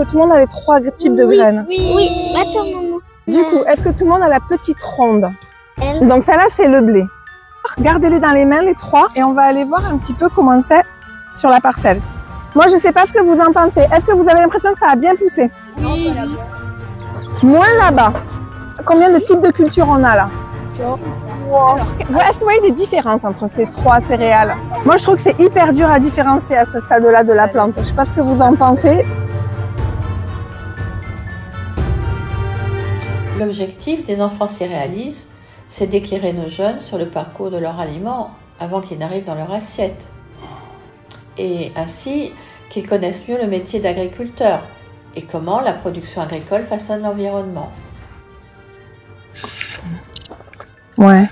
que tout le monde a les 3 types de graines? Oui. Attends, maman. Du coup, est-ce que tout le monde a la petite ronde? Donc ça là, c'est le blé. Gardez-les dans les mains, les 3, et on va aller voir un petit peu comment c'est sur la parcelle. Moi, je sais pas ce que vous en pensez. Est-ce que vous avez l'impression que ça a bien poussé? Oui. Moins là-bas. Combien de types de cultures on a là? Wow. Est-ce que vous voyez des différences entre ces 3 céréales? Moi, je trouve que c'est hyper dur à différencier à ce stade-là de la plante. Je sais pas ce que vous en pensez. L'objectif des enfants céréalistes, c'est d'éclairer nos jeunes sur le parcours de leur aliment avant qu'ils n'arrivent dans leur assiette. Et ainsi qu'ils connaissent mieux le métier d'agriculteur et comment la production agricole façonne l'environnement. Ouais.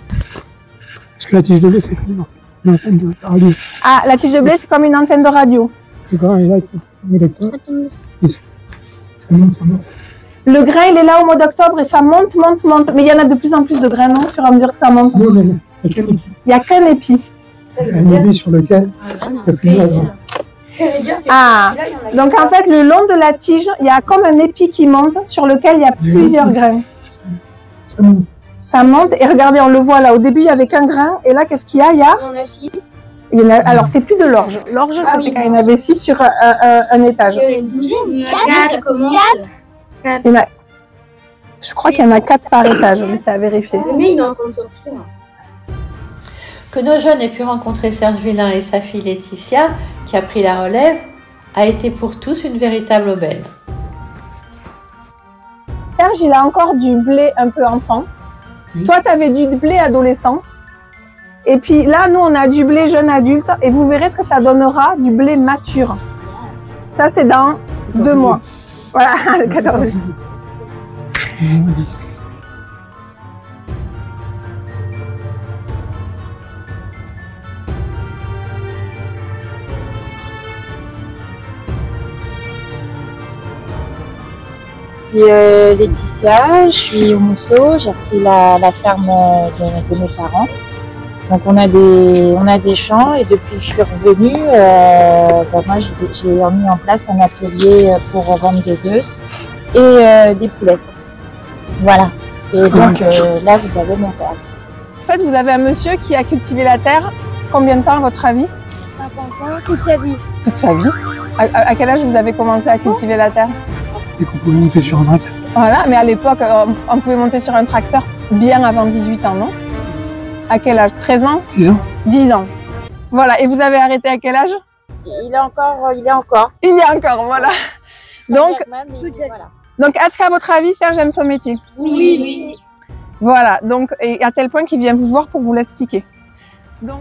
Parce que la tige de blé, c'est comme une antenne de radio. Ah, la tige de blé, c'est comme une antenne de radio. Le grain est là, il est lecteur. Ça monte, ça monte. Le grain, il est là au mois d'octobre et ça monte, monte, monte. Mais il y en a de plus en plus de grains, non, au fur et à mesure que ça monte. Non, non, non. Il n'y a qu'un épi. Il n'y a qu'un épi. Il y a un épi sur lequel il y a plusieurs grains. Ah, donc en fait, le long de la tige, il y a comme un épi qui monte sur lequel il y a plusieurs grains. Ça monte. Ça monte et regardez, on le voit là. Au début, il y avait qu'un grain et là, qu'est-ce qu'il y a? Il y en a, alors, c'est plus de l'orge. L'orge, il y en avait 6 sur un étage. Ça commence. Il y en a, je crois qu'il y en a 4 par étage, mais c'est à vérifier. Mais il est en train de sortir. Que nos jeunes aient pu rencontrer Serge Villain et sa fille Laetitia, qui a pris la relève, a été pour tous une véritable aubaine. Serge, il a encore du blé un peu enfant. Toi, tu avais du blé adolescent. Et puis là, nous, on a du blé jeune adulte. Et vous verrez ce que ça donnera du blé mature. Ça, c'est dans 2 mois. Voilà, le 14 juillet. Je suis Laetitia, je suis au Mousseau, j'ai repris la ferme de mes parents. Donc on a des champs et depuis que je suis revenue, moi j'ai mis en place un atelier pour vendre des œufs et des poulets. Voilà. Et donc là vous avez mon père. En fait, vous avez un monsieur qui a cultivé la terre. Combien de temps à votre avis? 50 ans, toute sa vie. Toute sa vie. À quel âge vous avez commencé à cultiver la terre? Dès qu'on pouvait monter sur un tracteur. Voilà, mais à l'époque, on pouvait monter sur un tracteur bien avant 18 ans, non? À quel âge? 13 ans? 10 ans. 10 ans. Voilà, et vous avez arrêté à quel âge? Il est encore. Il y a encore, voilà. Donc est-ce qu'à votre avis, Serge aime son métier? Oui. Voilà, donc, et à tel point qu'il vient vous voir pour vous l'expliquer. Donc.